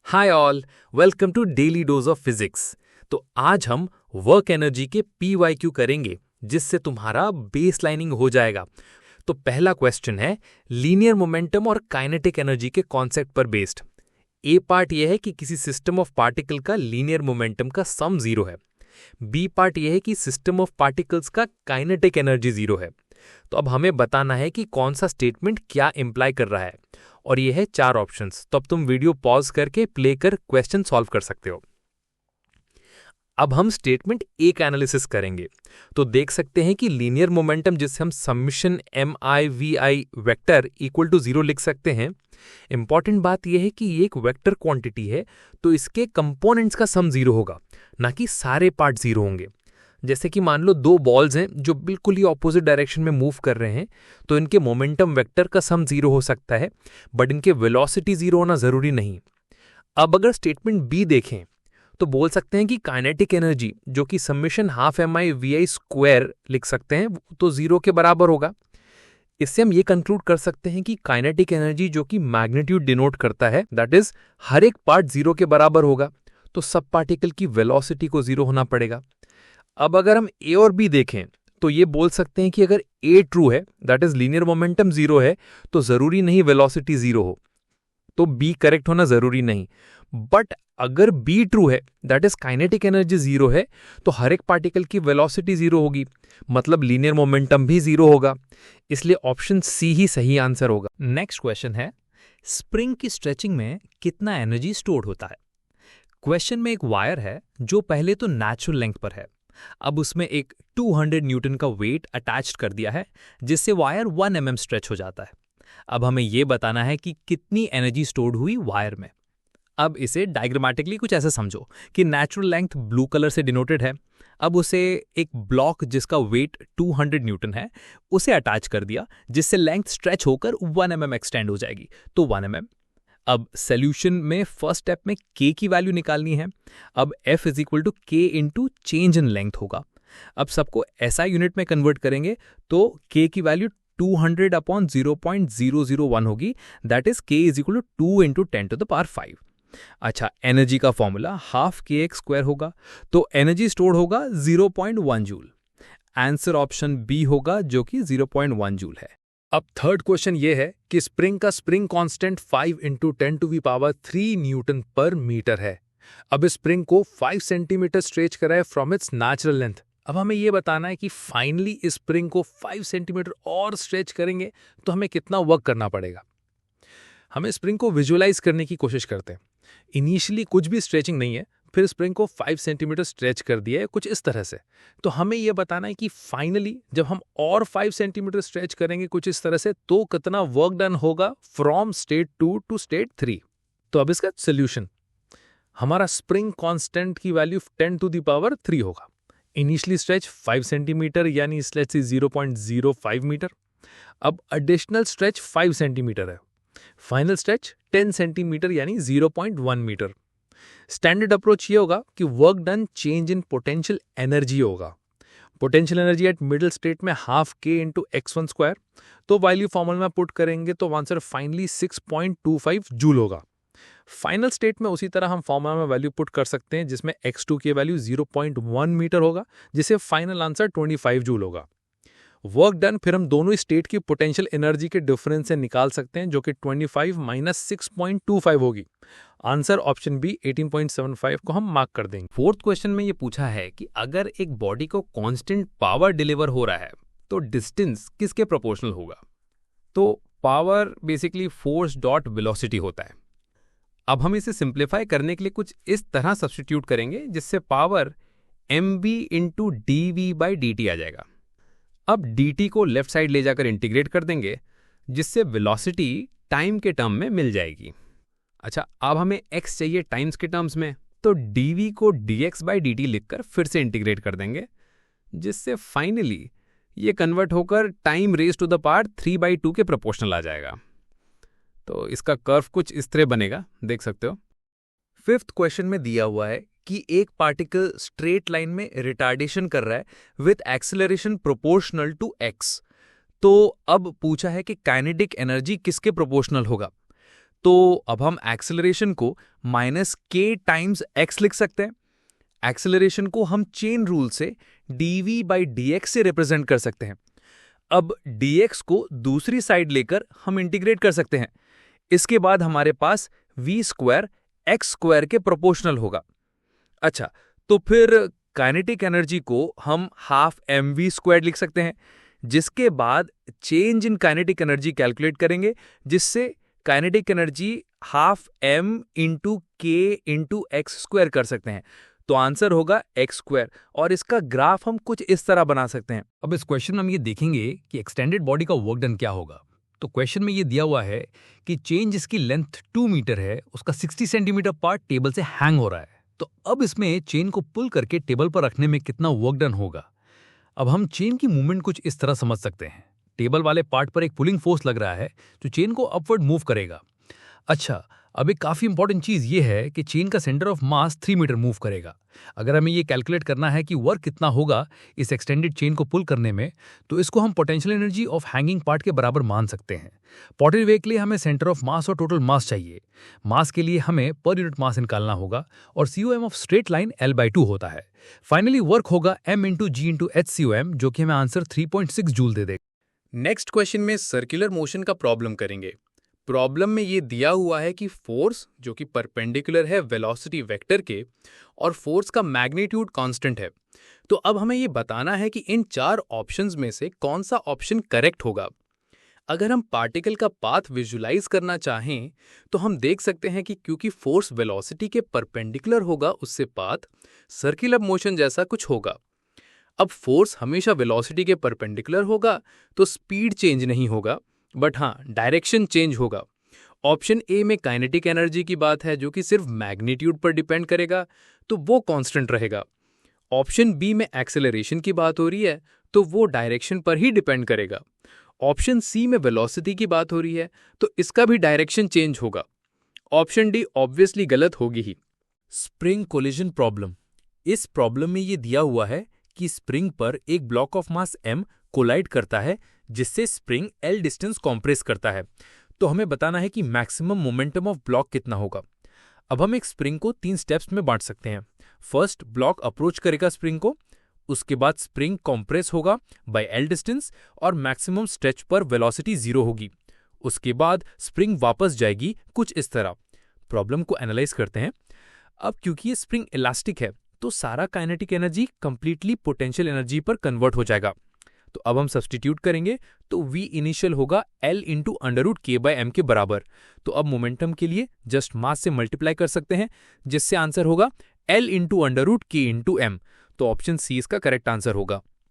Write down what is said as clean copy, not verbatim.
Hi all, welcome to daily dose of physics. तो आज हम वर्क एनर्जी के PYQ करेंगे, जिससे तुम्हारा बेस लाइनिंग हो जाएगा। तो पहला क्वेश्चन है लीनियर मोमेंटम और काइनेटिक एनर्जी के कॉन्सेप्ट पर बेस्ड। ए पार्ट यह है कि किसी सिस्टम ऑफ पार्टिकल का लीनियर मोमेंटम का सम जीरो है। बी पार्ट यह है कि सिस्टम ऑफ पार्टिकल्स का काइनेटिक एनर्जी जीरो है। तो अब हमें बताना है कि कौन सा स्टेटमेंट क्या इंप्लाई कर रहा है, और ये है 4 ऑप्शंस। तो अब तुम वीडियो पॉज करके प्ले कर क्वेश्चन सॉल्व कर सकते हो। अब हम स्टेटमेंट ए का एनालिसिस करेंगे। तो देख सकते हैं कि लीनियर मोमेंटम, जिसे हम summation MI/VI vector equal to 0 लिख सकते हैं। इंपॉर्टेंट बात यह है कि ये एक वेक्टर क्वांटिटी है, तो इसके कंपोनेंट्स का सम 0 होगा, ना कि सारे पार्ट 0 होंगे। जैसे कि मान लो 2 बॉल्स हैं जो बिल्कुल ही ऑपोजिट डायरेक्शन में मूव कर रहे हैं, तो इनके मोमेंटम वेक्टर का सम 0 हो सकता है, बट इनके वेलोसिटी 0 होना जरूरी नहीं। अब अगर स्टेटमेंट बी देखें तो बोल सकते हैं कि काइनेटिक एनर्जी, जो कि समिशन हाफ MI/VI स्क्वायर लिख सकते हैं, तो 0 के बराबर होगा। इससे हम ये कंक्लूड कर सकते हैं कि काइनेटिक एनर्जी, जो कि मैग्नीट्यूड डिनोट करता है, दैट इज हर एक पार्ट 0 के बराबर होगा, तो सब पार्टिकल की वेलोसिटी को 0 होना पड़ेगा। अब अगर हम ए और बी देखें तो ये बोल सकते हैं कि अगर ए ट्रू है, दैट इज लीनियर मोमेंटम 0 है, तो जरूरी नहीं वेलोसिटी 0 हो, तो बी करेक्ट होना जरूरी नहीं। बट अगर बी ट्रू है, दैट इज काइनेटिक एनर्जी 0 है, तो हर एक पार्टिकल की वेलोसिटी 0 होगी, मतलब लीनियर मोमेंटम भी 0 होगा। इसलिए ऑप्शन सी ही सही आंसर होगा। नेक्स्ट क्वेश्चन है, स्प्रिंग की स्ट्रेचिंग में कितना एनर्जी स्टोर होता है। क्वेश्चन में एक वायर है जो पहले तो नेचुरल लेंथ पर है। अब उसमें एक 200 न्यूटन का वेट अटैच कर दिया है, जिससे वायर 1 mm स्ट्रेच हो जाता है। अब हमें यह बताना है कि कितनी एनर्जी स्टोर्ड हुई वायर में। अब इसे डायग्रामेटिकली कुछ ऐसे समझो कि नेचुरल लेंथ ब्लू कलर से डिनोटेड है। अब उसे एक ब्लॉक जिसका वेट 200 न्यूटन है, उसे अटैच कर दिया, जिससे लेंथ स्ट्रेच होकर 1 mm एक्सटेंड हो जाएगी, तो 1 mm। अब सॉल्यूशन में फर्स्ट स्टेप में k की वैल्यू निकालनी है। अब F is equal to k into change in length होगा। अब सबको SI यूनिट में कन्वर्ट करेंगे तो k की वैल्यू 200 अपॉन 0.001 होगी, that is k is equal to 2 into 10 to the power 5। अच्छा, एनर्जी का फॉर्मूला हाफ kx स्क्वायर होगा, तो एनर्जी स्टोर्ड होगा 0.1 जूल। आंसर ऑप्शन बी होगा, जो कि 0.1 जूल है। अब थर्ड क्वेश्चन ये है कि स्प्रिंग का spring constant 5 into 10 to the power 3 newton per metre है। अब इस स्प्रिंग को 5 सेंटीमीटर स्ट्रेच करा है फ्रॉम इट्स नेचुरल लेंथ। अब हमें यह बताना है कि फाइनली इस स्प्रिंग को 5 सेंटीमीटर और स्ट्रेच करेंगे तो हमें कितना वर्क करना पड़ेगा। हमें स्प्रिंग को विजुअलाइज करने की कोशिश करते हैं। इनिशियली कुछ भी स्ट्रेचिंग नहीं है, फिर स्प्रिंग को 5 सेंटीमीटर स्ट्रेच कर दिया है कुछ इस तरह से। तो हमें यह बताना है कि फाइनली जब हम और 5 सेंटीमीटर स्ट्रेच करेंगे कुछ इस तरह से, तो कितना वर्क डन होगा फ्रॉम स्टेट 2 टू स्टेट 3। तो अब इसका सोल्यूशन, हमारा स्प्रिंग कांस्टेंट की वैल्यू 10 टू द पावर 3 होगा। इनिशियली स्ट्रेच 5 सेंटीमीटर यानी लेट्स से 0.05 मीटर। अब एडिशनल स्ट्रेच 5 सेंटीमीटर है। फाइनल स्ट्रेच 10 सेंटीमीटर यानी 0.1 मीटर। स्टैंडर्ड अप्रोच ये होगा कि work done change in potential energy होगा। Potential energy at middle state में half k into x1 square, तो वैल्यू फॉर्मूला में पुट करेंगे तो आंसर फाइनली 6.25 जूल होगा। फाइनल स्टेट में उसी तरह हम फॉर्मूला में वैल्यू पुट कर सकते हैं, जिसमें x2 की वैल्यू 0.1 मीटर होगा, जिसे फाइनल आंसर 25 जूल होगा। वर्क डन फिर हम दोनों स्टेट की पोटेंशियल एनर्जी के डिफरेंस से निकाल सकते हैं, जो कि 25 माइनस 6.25 होगी। आंसर ऑप्शन बी 18.75 को हम मार्क कर देंगे। फोर्थ क्वेश्चन में ये पूछा है कि अगर एक बॉडी को कांस्टेंट पावर डिलीवर हो रहा है तो डिस्टेंस किसके प्रोपोर्शनल होगा। तो power basically force dot velocity होता है। अब हम इसे सिंप्लीफाई करने के लिए कुछ इस तरह सब्स्टिट्यूट करेंगे, जिससे पावर mb इंटू dv/dt आ जाएगा। अब dt को लेफ्ट साइड ले जाकर इंटीग्रेट कर देंगे, जिससे वेलोसिटी टाइम के टर्म में मिल जाएगी। अच्छा, अब हमें x चाहिए टाइम्स के टर्म्स में, तो dv को dx/dt लिखकर फिर से इंटीग्रेट कर देंगे, जिससे फाइनली ये कन्वर्ट होकर time raise to the power 3/2 के प्रोपोर्शनल आ जाएगा। तो इसका कर्व कुछ इस तरह बनेगा, देख सकते हो। फिफ्थ क्वेश्चन में दिया हुआ है कि एक पार्टिकल स्ट्रेट लाइन में रिटार्डेशन कर रहा है with acceleration proportional to x। तो अब पूछा है कि काइनेटिक एनर्जी किसके प्रोपोर्शनल होगा। तो अब हम एक्सेलरेशन को -k टाइम्स x लिख सकते हैं। एक्सेलरेशन को हम चेन रूल से dv/dx से रिप्रेजेंट कर सकते हैं। अब dx को दूसरी साइड लेकर हम इंटीग्रेट कर सकते हैं। इसके बाद हमारे पास v² x² के प्रोपोर्शनल होगा। अच्छा, तो फिर काइनेटिक एनर्जी को हम हाफ mv² लिख सकते हैं, जिसके बाद change in kinetic energy calculate करेंगे, जिससे kinetic energy half m into k into x² कर सकते हैं। तो आंसर होगा x², और इसका ग्राफ हम कुछ इस तरह बना सकते हैं। अब इस क्वेश्चन में हम ये देखेंगे कि एक्सटेंडेड बॉडी का वर्क डन क्या होगा। तो क्वेश्चन में ये दिया हुआ है कि चेन जिसकी लेंथ 2 मीटर है उसका 60 सेंटीमीटर पार्ट टेबल से हैंग हो रहा है। तो अब इसमें चेन को पुल करके टेबल पर रखने में कितना वर्क डन होगा। अब हम चेन की मूवमेंट कुछ इस तरह समझ सकते हैं। टेबल वाले पार्ट पर एक पुलिंग फोर्स लग रहा है जो चेन को अपवर्ड मूव करेगा। अच्छा, अब एक काफी इंपॉर्टेंट चीज ये है कि चेन का centre of mass 3 metre move करेगा। अगर हमें ये कैलकुलेट करना है कि वर्क कितना होगा इस एक्सटेंडेड चेन को पुल करने में, तो इसको हम potential energy of hanging part के बराबर मान सकते हैं। पॉटरी वे के लिए हमें सेंटर ऑफ मास और टोटल मास चाहिए। मास के लिए हमें पर यूनिट मास निकालना होगा और COM of straight line L/2 होता है। फाइनली वर्क होगा m into g into HCOM, जो कि हमें आंसर 3.6 जूल दे देगा। नेक्स्ट क्वेश्चन में सर्कुलर मोशन का प्रॉब्लम करेंगे। प्रॉब्लम में ये दिया हुआ है कि फोर्स जो कि परपेंडिकुलर है वेलोसिटी वेक्टर के, और फोर्स का मैग्नीट्यूड कांस्टेंट है। तो अब हमें ये बताना है कि इन 4 ऑप्शंस में से कौन सा ऑप्शन करेक्ट होगा। अगर हम पार्टिकल का पाथ विजुलाइज करना चाहें तो हम देख सकते हैं कि क्योंकि फोर्स वेलोसिटी के परपेंडिकुलर होगा, उससे पाथ सर्कुलर मोशन जैसा कुछ होगा। अब फोर्स हमेशा वेलोसिटी के परपेंडिकुलर होगा तो स्पीड चेंज नहीं होगा, बट हाँ, डायरेक्शन चेंज होगा। ऑप्शन ए में काइनेटिक एनर्जी की बात है जो कि सिर्फ मैग्नीट्यूड पर डिपेंड करेगा, तो वो कांस्टेंट रहेगा। ऑप्शन बी में एक्सेलरेशन की बात हो रही है तो वो डायरेक्शन पर ही डिपेंड करेगा। ऑप्शन सी में वेलोसिटी की बात हो रही है तो इसका भी डायरेक्शन चेंज होगा। ऑप्शन डी ऑब्वियसली गलत होगी ही। Spring collision problem. इस प्रॉब्लम में ये दिया हुआ है कि स्प्रिंग पर एक block of mass m collide करता है, जिससे स्प्रिंग L डिस्टेंस कॉम्प्रेस करता है। तो हमें बताना है कि मैक्सिमम मोमेंटम ऑफ ब्लॉक कितना होगा। अब हम एक स्प्रिंग को 3 स्टेप्स में बांट सकते हैं। फर्स्ट, ब्लॉक अप्रोच करेगा स्प्रिंग को, उसके बाद स्प्रिंग कॉम्प्रेस होगा बाय L डिस्टेंस और मैक्सिमम स्ट्रेच पर वेलोसिटी 0 होगी। उसके बाद स्प्रिंग वापस जाएगी कुछ इस तरह। प्रॉब्लम को एनालाइज करते हैं। अब क्योंकि ये स्प्रिंग इलास्टिक है तो सारा kinetic energy completely potential energy पर कन्वर्ट हो जाएगा। तो अब हम सब्स्टिट्यूट करेंगे तो V इनिशियल होगा L इंटू √k/m के बराबर। तो अब मोमेंटम के लिए जस्ट मास से मल्टीप्लाई कर सकते हैं, जिससे आंसर होगा L into √k into m। तो ऑप्शन सी इसका करेक्ट आंसर होगा।